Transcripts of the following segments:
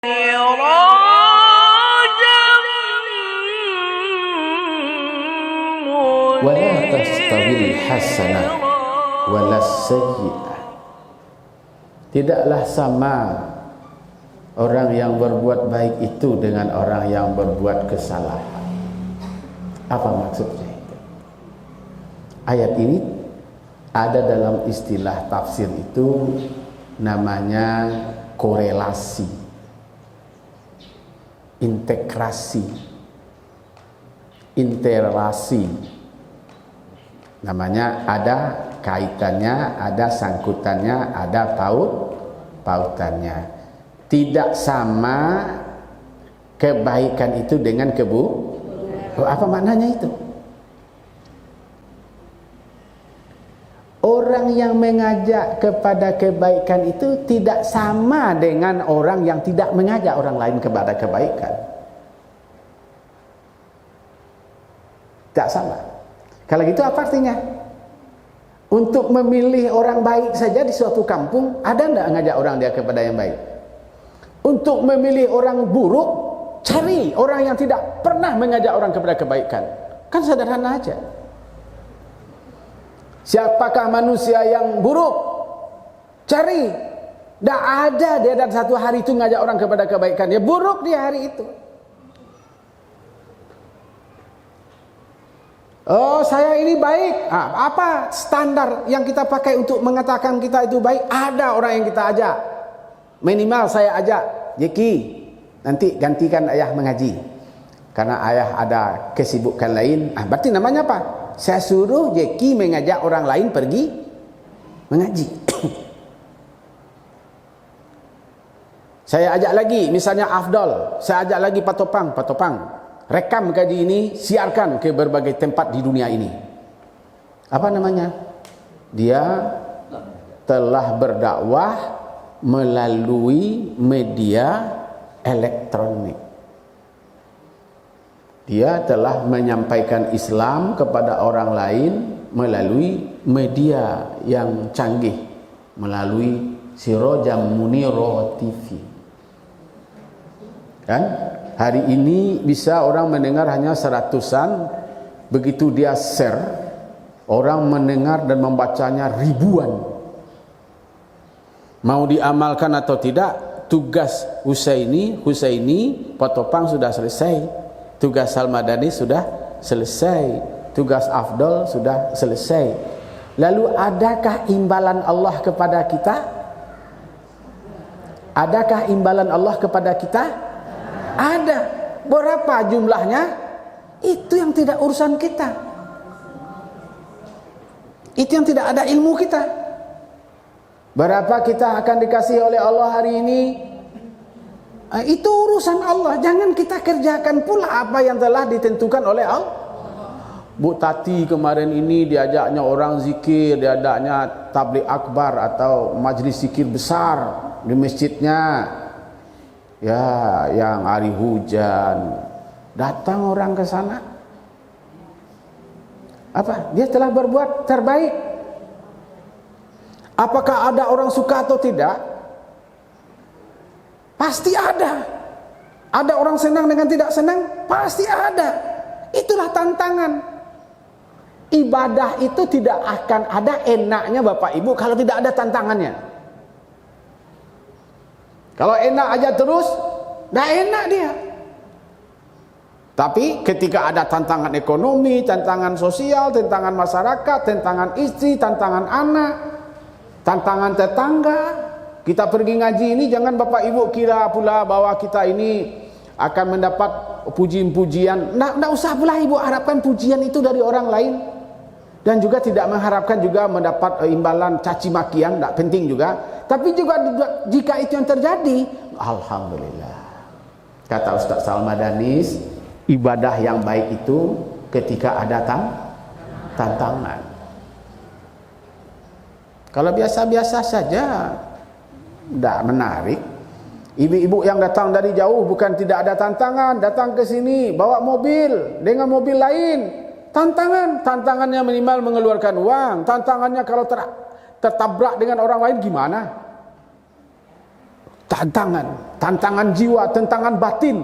Wala tastawil hasanah walas sayyi'ah. Tidaklah sama orang yang berbuat baik itu dengan orang yang berbuat kesalahan. Apa maksudnya itu? Ayat ini ada dalam istilah tafsir itu namanya korelasi, integrasi, interelasi. Namanya ada kaitannya, ada sangkutannya, ada pautannya. Tidak sama kebaikan itu dengan apa maknanya itu? Orang yang mengajak kepada kebaikan itu tidak sama dengan orang yang tidak mengajak orang lain kepada kebaikan. Tak sama. Kalau gitu apa artinya? Untuk memilih orang baik saja di suatu kampung, ada enggak ngajak orang dia kepada yang baik? Untuk memilih orang buruk, cari orang yang tidak pernah mengajak orang kepada kebaikan. Kan sederhana aja. Siapakah manusia yang buruk? Cari. Tak ada dia dalam satu hari itu ngajak orang kepada kebaikan. Dia buruk di hari itu. Oh, saya ini baik. Apa standar yang kita pakai untuk mengatakan kita itu baik? Ada orang yang kita ajak. Minimal saya ajak, Jeki, nanti gantikan ayah mengaji. Karena ayah ada kesibukan lain. Berarti namanya apa? Saya suruh Jeki mengajak orang lain pergi mengaji. Saya ajak lagi, misalnya Afdal. Saya ajak lagi Pak Topang. Rekam kaji ini, siarkan ke berbagai tempat di dunia ini. Apa namanya? Dia telah berdakwah melalui media elektronik. Dia telah menyampaikan Islam kepada orang lain melalui media yang canggih, melalui Sirojam Muniro TV. Kan? Hari ini bisa orang mendengar hanya 100-an, begitu dia share, orang mendengar dan membacanya ribuan. Mau diamalkan atau tidak, tugas Husaini, Pak Topang sudah selesai. Tugas Salmadani sudah selesai. Tugas Afdal sudah selesai. Lalu adakah imbalan Allah kepada kita? Adakah imbalan Allah kepada kita? Ada. Berapa jumlahnya? Itu yang tidak urusan kita. Itu yang tidak ada ilmu kita. Berapa kita akan dikasih oleh Allah hari ini? Itu urusan Allah. Jangan kita kerjakan pula apa yang telah ditentukan oleh Allah. Bu Tati kemarin ini diajaknya orang zikir, diajaknya tabligh akbar atau majlis zikir besar di masjidnya. Ya, yang hari hujan datang orang ke sana. Apa? Dia telah berbuat terbaik. Apakah ada orang suka atau tidak? Pasti ada. Ada orang senang dengan tidak senang? Pasti ada. Itulah tantangan. Ibadah itu tidak akan ada enaknya Bapak Ibu kalau tidak ada tantangannya. Kalau enak aja terus, dah enak dia. Tapi ketika ada tantangan ekonomi, tantangan sosial, tantangan masyarakat, tantangan istri, tantangan anak, tantangan tetangga, kita pergi ngaji ini jangan Bapak Ibu kira pula bahwa kita ini akan mendapat pujian-pujian. Nggak usah pula Ibu harapkan pujian itu dari orang lain. Dan juga tidak mengharapkan juga mendapat imbalan caci makian, tidak penting juga. Tapi juga jika itu yang terjadi, alhamdulillah. Kata Ustaz Salmadanis, ibadah yang baik itu ketika ada tantangan. Kalau biasa-biasa saja, tidak menarik. Ibu-ibu yang datang dari jauh bukan tidak ada tantangan, datang ke sini bawa mobil dengan mobil lain. Tantangannya minimal mengeluarkan uang. Tantangannya kalau tertabrak dengan orang lain gimana? tantangan jiwa, tantangan batin.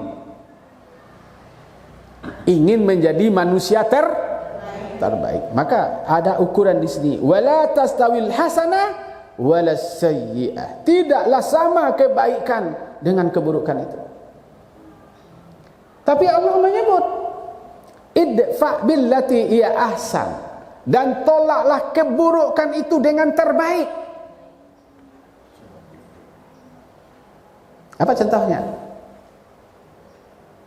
Ingin menjadi manusia terbaik. Maka ada ukuran di sini. Wala tastawil hasanah walas sayyi'ah. Tidaklah sama kebaikan dengan keburukan itu. Tapi Allah menyebut idfa billati hiya ahsan, dan tolaklah keburukan itu dengan terbaik. Apa contohnya?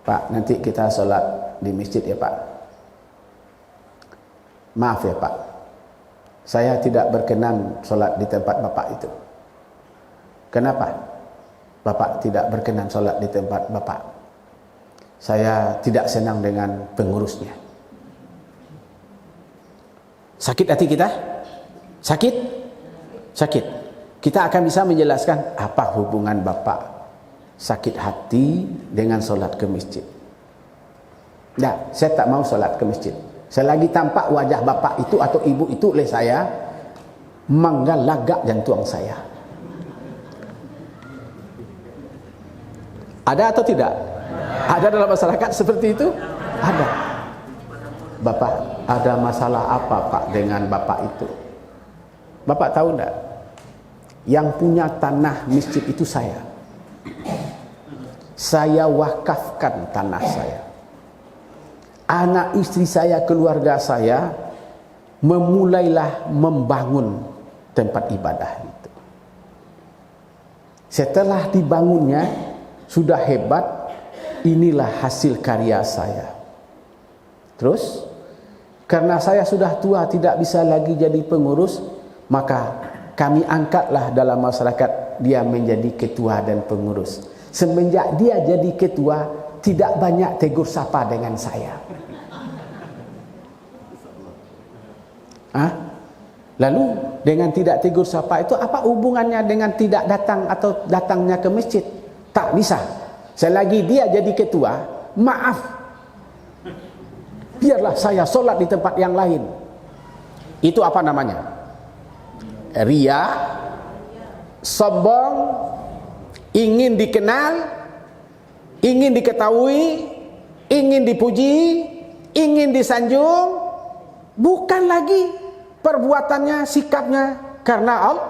Pak, nanti kita sholat di masjid ya Pak. Maaf ya Pak, saya tidak berkenan sholat di tempat Bapak itu. Kenapa Bapak tidak berkenan sholat di tempat Bapak? Saya tidak senang dengan pengurusnya. Sakit hati kita? Sakit? Sakit. Kita akan bisa menjelaskan apa hubungan Bapak sakit hati dengan sholat ke masjid. Nah, saya tak mau sholat ke masjid. Selagi tampak wajah Bapak itu atau Ibu itu oleh saya, menggalagak jantung saya. Ada atau tidak? Ada dalam masyarakat seperti itu? Ada. Bapak, ada masalah apa Pak dengan Bapak itu? Bapak tahu enggak? Yang punya tanah masjid itu saya. Saya wakafkan tanah saya. Anak istri saya, keluarga saya memulailah membangun tempat ibadah itu. Setelah dibangunnya sudah hebat, inilah hasil karya saya. Terus karena saya sudah tua tidak bisa lagi jadi pengurus, maka kami angkatlah dalam masyarakat dia menjadi ketua dan pengurus. Semenjak dia jadi ketua, tidak banyak tegur sapa dengan saya. Lalu dengan tidak tegur sapa itu apa hubungannya dengan tidak datang atau datangnya ke masjid? Tak bisa. Selagi dia jadi ketua, maaf, biarlah saya sholat di tempat yang lain. Itu apa namanya? Ria, sombong, ingin dikenal, ingin diketahui, ingin dipuji, ingin disanjung. Bukan lagi perbuatannya, sikapnya karena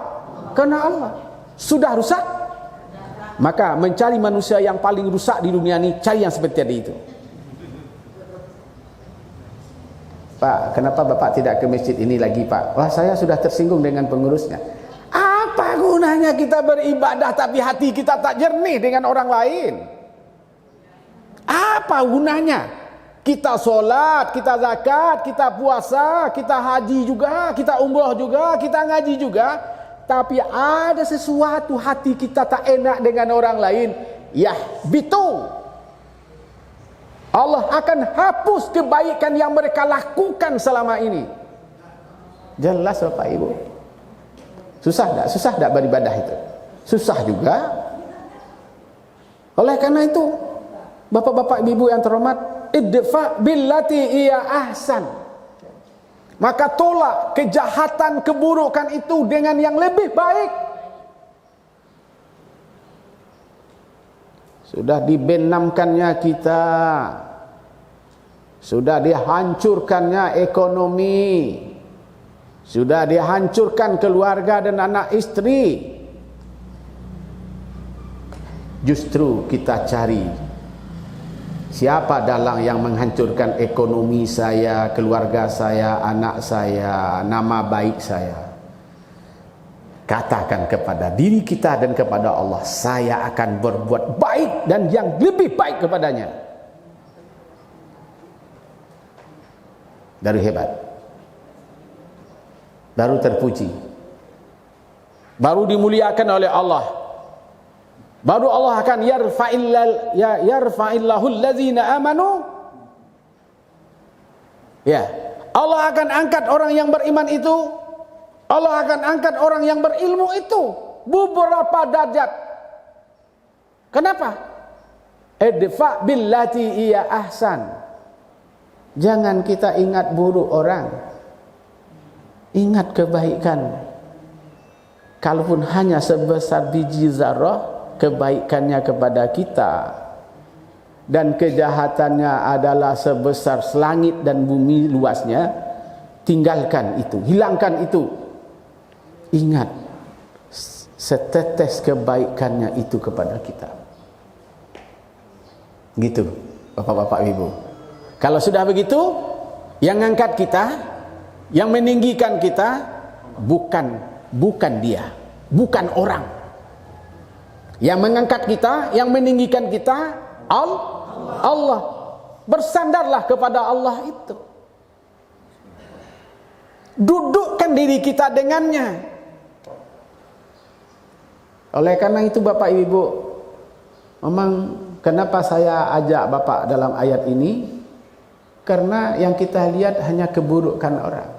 Allah. Sudah rusak. Maka mencari manusia yang paling rusak di dunia ini, cari yang seperti tadi itu. Pak, kenapa Bapak tidak ke masjid ini lagi Pak? Wah, saya sudah tersinggung dengan pengurusnya. Apa gunanya kita beribadah tapi hati kita tak jernih dengan orang lain? Apa gunanya? Kita sholat, kita zakat, kita puasa, kita haji juga, kita umroh juga, kita ngaji juga. Tapi ada sesuatu hati kita tak enak dengan orang lain. Ya, bitu. Allah akan hapus kebaikan yang mereka lakukan selama ini. Jelas Bapak Ibu. Susah tak? Susah tak beribadah itu? Susah juga. Oleh karena itu, Bapak-bapak Ibu yang terhormat, idfa billati hiya ahsan. Maka tolak kejahatan, keburukan itu dengan yang lebih baik. Sudah dibenamkannya kita, sudah dihancurkannya ekonomi, sudah dihancurkan keluarga dan anak istri. Justru kita cari siapa dalang yang menghancurkan ekonomi saya, keluarga saya, anak saya, nama baik saya. Katakan kepada diri kita dan kepada Allah, saya akan berbuat baik dan yang lebih baik kepadanya. Baru hebat, baru terpuji, baru dimuliakan oleh Allah. Baru Allah akan yarfa'illahu allazina amanu. Ya, Allah akan angkat orang yang beriman itu. Allah akan angkat orang yang berilmu itu beberapa derajat. Kenapa? Idfa billati hiya ahsan. Jangan kita ingat buruk orang, ingat kebaikan. Kalaupun hanya sebesar biji zarah, kebaikannya kepada kita dan kejahatannya adalah sebesar langit dan bumi luasnya, tinggalkan itu, hilangkan itu. Ingat setetes kebaikannya itu kepada kita. Gitu Bapak-bapak Ibu. Kalau sudah begitu, yang ngangkat kita, yang meninggikan kita bukan dia, bukan orang. Yang mengangkat kita, yang meninggikan kita Allah. Bersandarlah kepada Allah itu. Dudukkan diri kita dengannya. Oleh karena itu Bapak Ibu, memang kenapa saya ajak Bapak dalam ayat ini? Karena yang kita lihat hanya keburukan orang.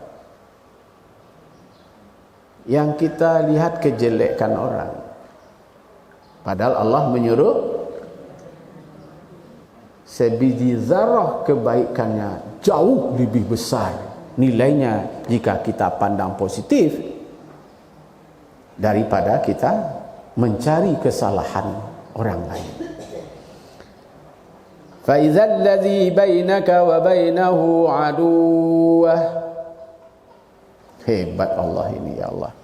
Yang kita lihat kejelekan orang. Padahal Allah menyuruh sebiji zarah kebaikannya jauh lebih besar nilainya jika kita pandang positif daripada kita mencari kesalahan orang lain. فَإِذَا الَّذِي بَيْنَكَ وَبَيْنَهُ عَدُوَّةٌ. Hebat Allah ini, ya Allah.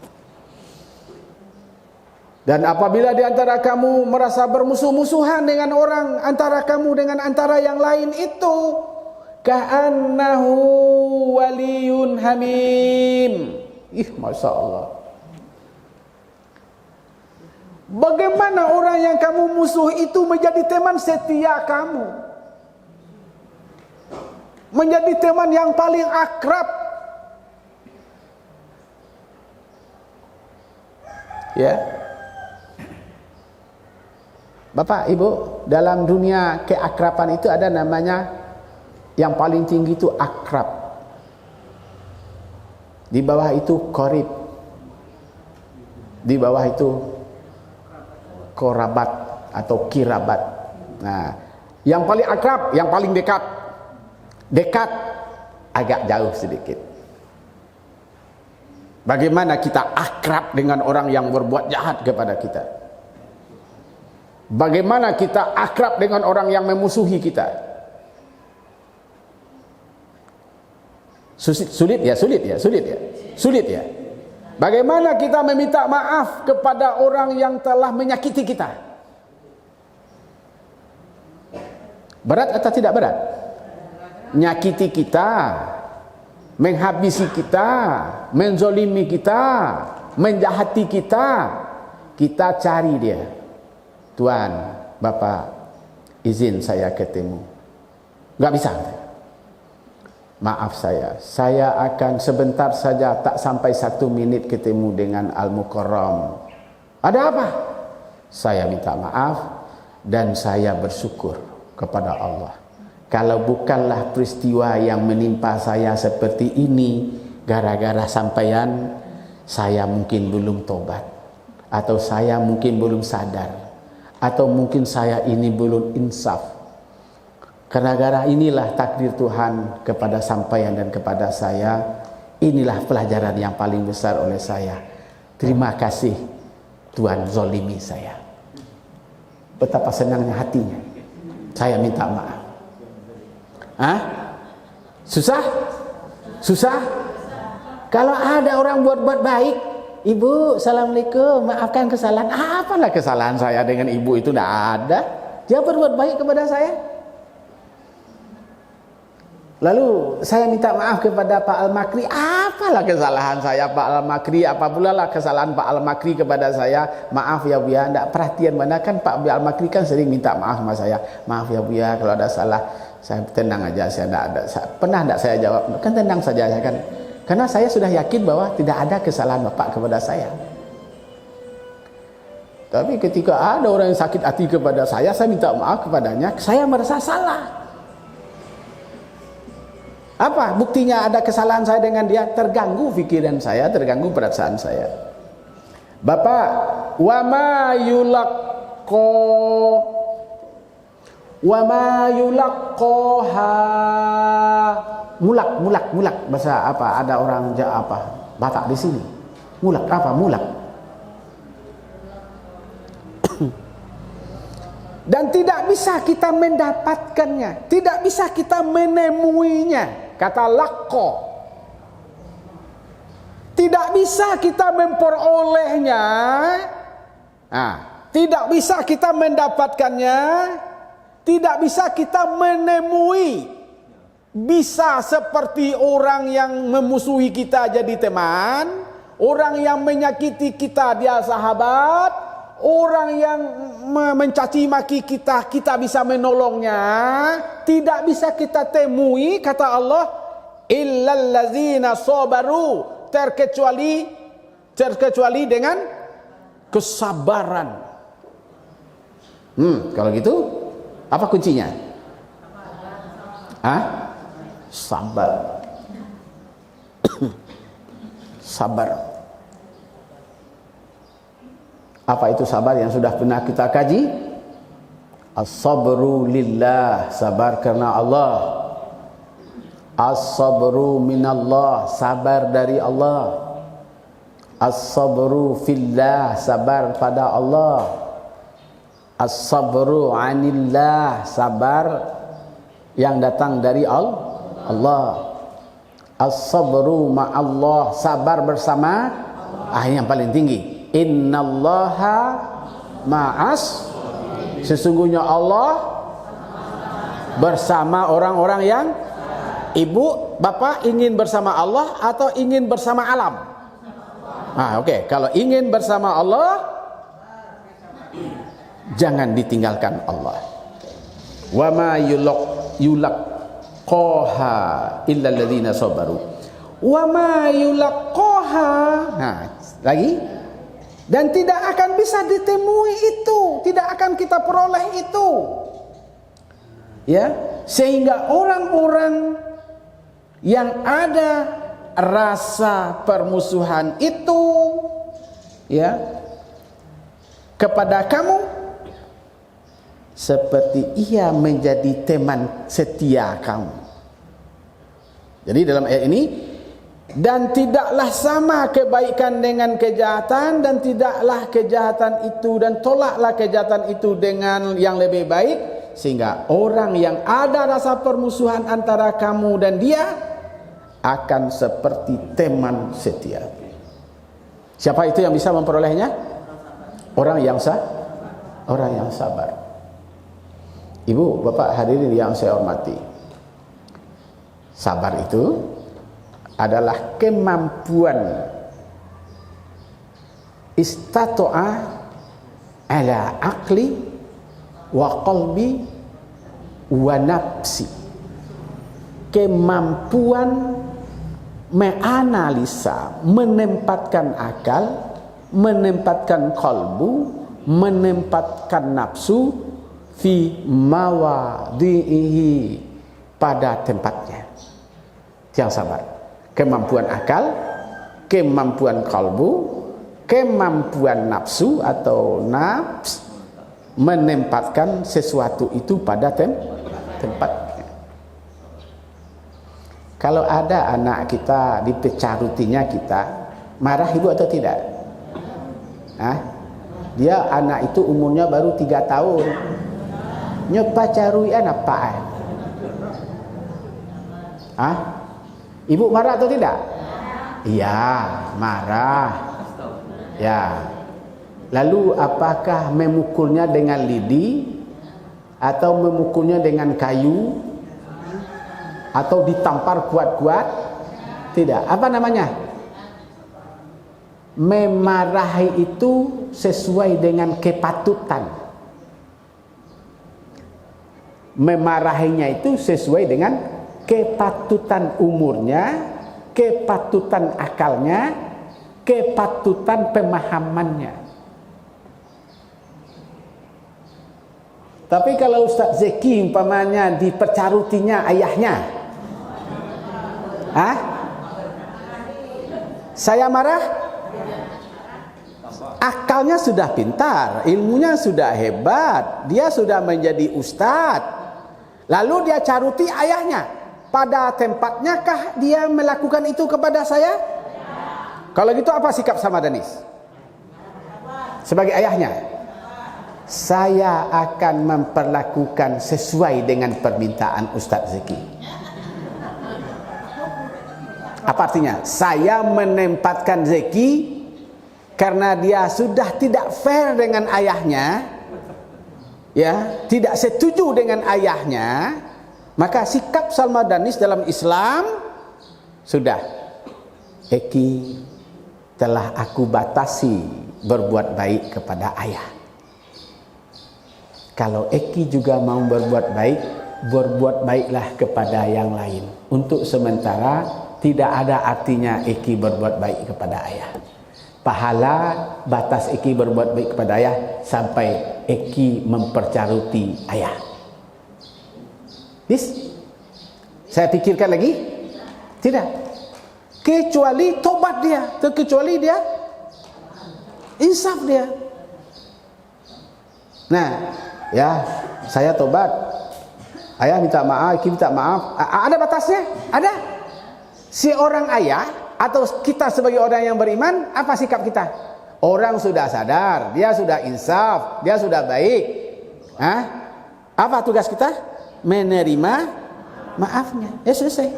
Dan apabila di antara kamu merasa bermusuh-musuhan dengan orang, antara kamu dengan antara yang lain itu, ka'annahu waliyun hamim. Masya Allah. Bagaimana orang yang kamu musuh itu menjadi teman setia kamu, menjadi teman yang paling akrab. Ya, Bapak Ibu, dalam dunia keakraban itu ada namanya yang paling tinggi itu akrab. Di bawah itu qarib. Di bawah itu korabat atau kirabat. Nah, yang paling akrab, yang paling dekat. Dekat agak jauh sedikit. Bagaimana kita akrab dengan orang yang berbuat jahat kepada kita? Bagaimana kita akrab dengan orang yang memusuhi kita? Sulit ya. Bagaimana kita meminta maaf kepada orang yang telah menyakiti kita? Berat atau tidak berat? Nyakiti kita, menghabisi kita, menzolimi kita, menjahati kita, kita cari dia. Tuan, Bapak, izin saya ketemu. Gak bisa. Maaf saya akan sebentar saja, tak sampai 1 menit ketemu dengan Al-Mukarram. Ada apa? Saya minta maaf dan saya bersyukur kepada Allah. Kalau bukanlah peristiwa yang menimpa saya seperti ini gara-gara sampeyan, saya mungkin belum tobat, atau saya mungkin belum sadar, atau mungkin saya ini belum insaf. Gara-gara inilah takdir Tuhan kepada sampeyan dan kepada saya. Inilah pelajaran yang paling besar oleh saya. Terima kasih Tuhan zolimi saya. Betapa senangnya hatinya. Saya minta maaf. Susah? Kalau ada orang buat baik, Ibu, assalamualaikum, maafkan kesalahan. Apalah kesalahan saya dengan ibu itu? Tidak ada. Dia berbuat baik kepada saya. Lalu saya minta maaf kepada Pak Al-Makri. Apalah kesalahan saya Pak Al-Makri? Apa pula lah kesalahan Pak Al-Makri kepada saya? Maaf ya Bu ya, tidak perhatian mana kan Pak Al-Makri kan sering minta maaf sama saya. Maaf ya Bu ya kalau ada salah. Saya tenang aja, saya tidak ada. Pernah tidak saya jawab? Kan tenang saja saya kan. Karena saya sudah yakin bahwa tidak ada kesalahan Bapak kepada saya. Tapi ketika ada orang yang sakit hati kepada saya minta maaf kepadanya, saya merasa salah. Apa buktinya ada kesalahan saya dengan dia? Terganggu pikiran saya, terganggu perasaan saya. Bapak, wa ma yulaqqaha, mulak bahasa apa? Ada orang apa? Batak di sini. Mulak apa? Mulak. Dan tidak bisa kita mendapatkannya, tidak bisa kita menemuinya. Kata laqqa. Tidak bisa kita memperolehnya. Tidak bisa kita mendapatkannya, tidak bisa kita menemui. Bisa seperti orang yang memusuhi kita jadi teman, orang yang menyakiti kita dia sahabat, orang yang mencaci maki kita, kita bisa menolongnya. Tidak bisa kita temui, kata Allah, illal ladzina sabaru, terkecuali dengan kesabaran. Kalau gitu apa kuncinya? Sabar. Sabar. Apa itu sabar yang sudah pernah kita kaji? As-sabru lillah, sabar karena Allah. As-sabru minallah, sabar dari Allah. As-sabru fillah, sabar pada Allah. As-sabru anillah, sabar yang datang dari Allah. As-sabru ma'allah, sabar bersama yang paling tinggi. Innallaha ma'as, sesungguhnya Allah bersama orang-orang yang, ibu, bapak ingin bersama Allah atau ingin bersama alam? Oke. Kalau ingin bersama Allah, jangan ditinggalkan Allah. Wa ma yulaqqaha illa alladzina sabaru. Wa ma yulaqqaha. Lagi. Dan tidak akan bisa ditemui itu, tidak akan kita peroleh itu. Ya, sehingga orang-orang yang ada rasa permusuhan itu, ya, kepada kamu, seperti ia menjadi teman setia kamu. Jadi dalam ayat ini, dan tidaklah sama kebaikan dengan kejahatan, dan tidaklah kejahatan itu, dan tolaklah kejahatan itu dengan yang lebih baik, sehingga orang yang ada rasa permusuhan antara kamu dan dia akan seperti teman setia. Siapa itu yang bisa memperolehnya? Orang yang sabar. Ibu, bapak hadirin yang saya hormati, sabar itu adalah kemampuan istata'a ala aqli wa qalbi wa nafsi, kemampuan menganalisa, menempatkan akal, menempatkan kalbu, menempatkan nafsu fi mawadhihi, pada tempatnya. Yang sabar, kemampuan akal, kemampuan kalbu, kemampuan nafsu atau nafs, menempatkan sesuatu itu pada tempatnya. Kalau ada anak kita dipecah rutinya, kita marah ibu atau tidak? Dia anak itu umurnya baru 3 tahun, nyoba caruian apaan? Ibu marah atau tidak? Iya, marah. Ya. Lalu apakah memukulnya dengan lidi, atau memukulnya dengan kayu, atau ditampar kuat-kuat? Tidak. Apa namanya? Memarahi itu sesuai dengan kepatutan. Memarahinya itu sesuai dengan kepatutan umurnya, kepatutan akalnya, kepatutan pemahamannya. Tapi kalau Ustaz Zeki umpamanya dipercarutinya ayahnya, saya marah, akalnya sudah pintar, ilmunya sudah hebat, dia sudah menjadi ustadz, lalu dia caruti ayahnya, pada tempatnya kah dia melakukan itu kepada saya? Kalau gitu apa sikap Samadanis sebagai ayahnya? saya akan memperlakukan sesuai dengan permintaan Ustaz Zeki. Apa artinya? Saya menempatkan Zeki karena dia sudah tidak fair dengan ayahnya, ya, tidak setuju dengan ayahnya, maka sikap Salmadanis dalam Islam sudah, Eki telah aku batasi berbuat baik kepada ayah. Kalau Eki juga mau berbuat baik, berbuat baiklah kepada yang lain. Untuk sementara tidak ada artinya Eki berbuat baik kepada ayah. Pahala batas Eki berbuat baik kepada ayah sampai Eki mempercaruti ayah. Yes? Saya pikirkan lagi? Tidak. Kecuali tobat dia, kecuali dia insaf dia. Nah, ya, saya tobat. Ayah minta maaf, Eki minta maaf. Ada batasnya? Ada. Si orang ayah atau kita sebagai orang yang beriman, apa sikap kita? Orang sudah sadar, dia sudah insaf, dia sudah baik. Hah? Apa tugas kita? Menerima maafnya. Ya selesai.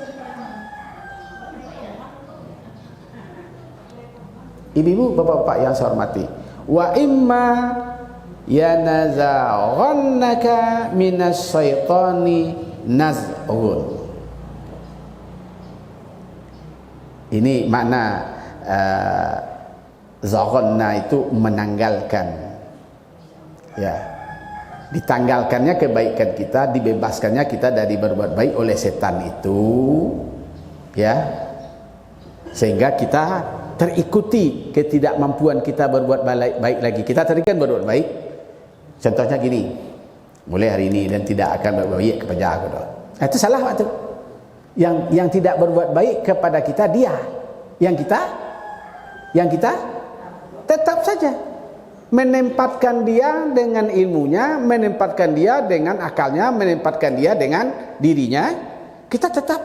Ibu-ibu, bapak-bapak yang saya hormati, wa imma yanazaghannaka minas syaitani nazghun. Ini makna zaghanna itu menanggalkan, ya, ditanggalkannya kebaikan kita, dibebaskannya kita dari berbuat baik oleh setan itu, ya, sehingga kita terikuti ketidakmampuan kita berbuat baik lagi. Kita tadi kan berbuat baik, contohnya gini, mulai hari ini dan tidak akan berbuat baik kepada aku. Itu salah waktu. Yang tidak berbuat baik kepada kita dia, yang kita tetap saja menempatkan dia dengan ilmunya, menempatkan dia dengan akalnya, menempatkan dia dengan dirinya, kita tetap.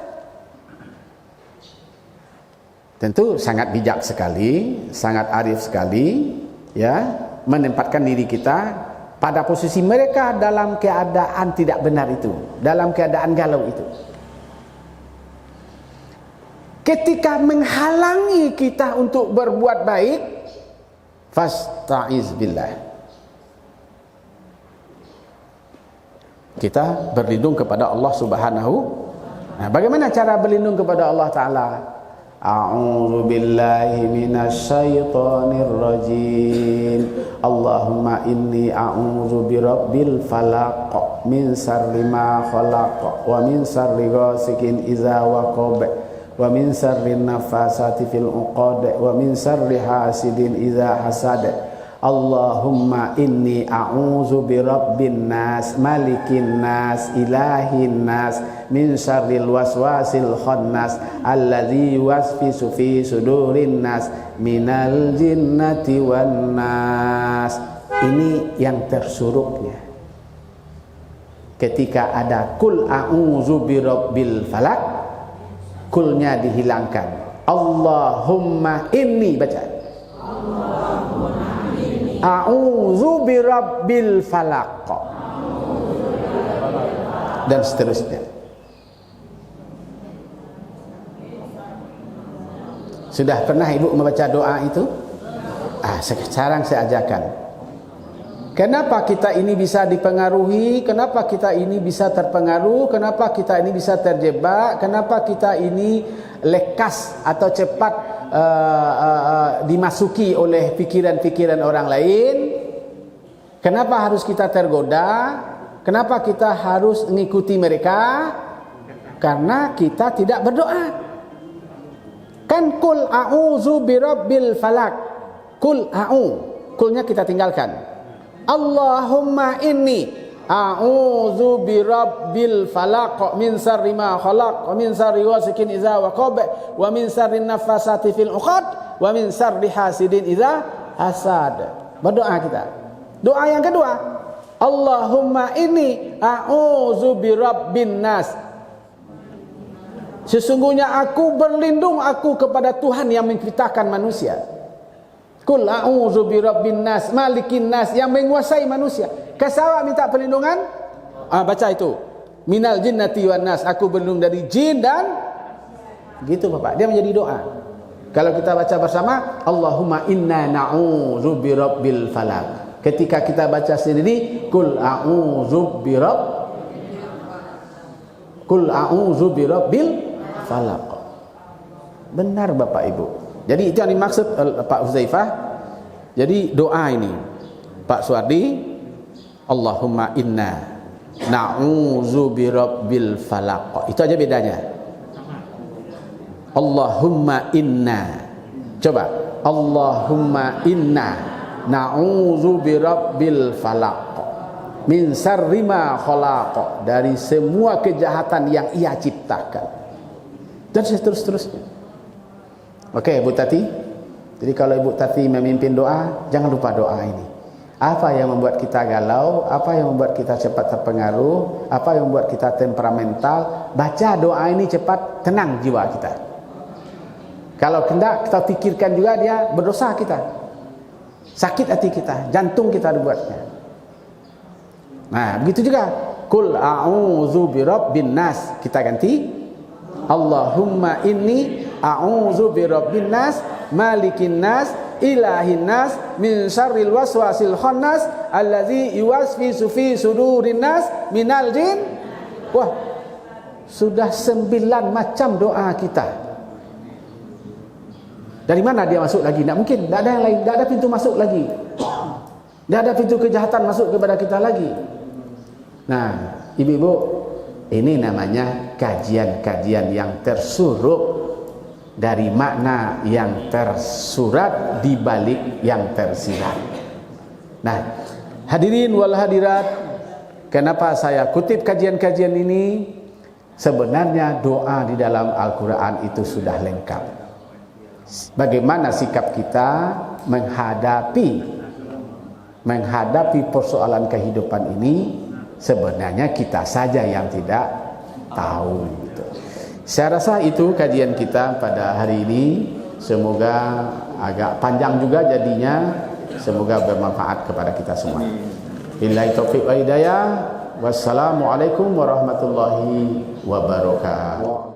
Tentu sangat bijak sekali, sangat arif sekali, ya, menempatkan diri kita pada posisi mereka dalam keadaan tidak benar itu, dalam keadaan galau itu. Ketika menghalangi kita untuk berbuat baik, fasta'iz billah. Kita berlindung kepada Allah Subhanahu. Nah, bagaimana cara berlindung kepada Allah Ta'ala? A'udzu billahi minasyaitonir rajim. Allahumma inni a'udzu birabbil falaq min syarri ma khalaq wa min syarri ghasikin idza waqab wa min syarri nafasati fil uqad wa min syarri hasidin idza hasad. Allahumma inni a'udzu birabbin nas malikin nas ilahin nas min syarril waswasil khannas alladzi yuwaswisu fi sudurin nas minal jinnati wan nas. Ini yang tersuruknya ketika ada kul a'udzu birabbil falaq, kulnya dihilangkan. Allahumma inni, baca a'udzu birabbil falaq dan seterusnya. Sudah pernah ibu membaca doa itu? Sekarang saya ajarkan. Kenapa kita ini bisa dipengaruhi? Kenapa kita ini bisa terpengaruh? Kenapa kita ini bisa terjebak? Kenapa kita ini lekas atau cepat dimasuki oleh pikiran-pikiran orang lain? Kenapa harus kita tergoda? Kenapa kita harus mengikuti mereka? Karena kita tidak berdoa. Kan kul a'udzu birabbil falaq. Kul kulnya kita tinggalkan. Allahumma inni a'udzu birabbil falaq min syarri ma khalaq wa min syarri ghasikin idza waqab wa min syarri nafasati fil 'uqad wa min syarri hasidin idza hasad. Berdoa kita. Doa yang kedua, Allahumma inni a'udzu birabbin nas. Sesungguhnya aku berlindung kepada Tuhan yang menciptakan manusia. Qul a'udzu birabbin nas, malikin nas, yang menguasai manusia. Kasawa minta perlindungan? Baca itu. Minal jinnati wan nas, aku berlindung dari jin dan gitu Bapak. Dia menjadi doa. Kalau kita baca bersama, Allahumma inna na'udzu birabbil falaq. Ketika kita baca sendiri, Qul a'udzu birabbil falaq. Benar Bapak Ibu. Jadi itu yang dimaksud Pak Huzaifah. Jadi doa ini Pak Suwardi, Allahumma inna na'udzu birabbil falaq. Itu aja bedanya. Allahumma inna. Coba. Allahumma inna na'udzu birabbil falaq min syarri ma khalaq, dari semua kejahatan yang Ia ciptakan. Dan seterusnya. Oke, Ibu Tati. Jadi kalau Ibu Tati memimpin doa, jangan lupa doa ini. Apa yang membuat kita galau, apa yang membuat kita cepat terpengaruh, apa yang membuat kita temperamental, baca doa ini cepat tenang jiwa kita. Kalau hendak kita pikirkan juga dia berdosa kita. Sakit hati kita, jantung kita dibuatnya. Nah, begitu juga. Qul a'udzu birabbin nas. Kita ganti. Allahumma inni a'udzu birabbin nas, malikin nas, ilahin nas, min syarril waswasil khannas, allazi yuwaswisu fi sudurin nas minal jin. Wah, sudah 9 macam doa kita. Dari mana dia masuk lagi? Tak mungkin, tak ada yang lain, tak ada pintu masuk lagi. Tak ada pintu kejahatan masuk kepada kita lagi. Nah, ibu-ibu, ini namanya kajian-kajian yang tersuruh dari makna yang tersurat di balik yang tersirat. Nah, hadirin wal hadirat, kenapa saya kutip kajian-kajian ini? Sebenarnya doa di dalam Al-Quran itu sudah lengkap. Bagaimana sikap kita menghadapi persoalan kehidupan ini, sebenarnya kita saja yang tidak tahu gitu. Saya rasa itu kajian kita pada hari ini. Semoga agak panjang juga jadinya. Semoga bermanfaat kepada kita semua. Billahi taufiq wal hidayah. Wassalamualaikum warahmatullahi wabarakatuh.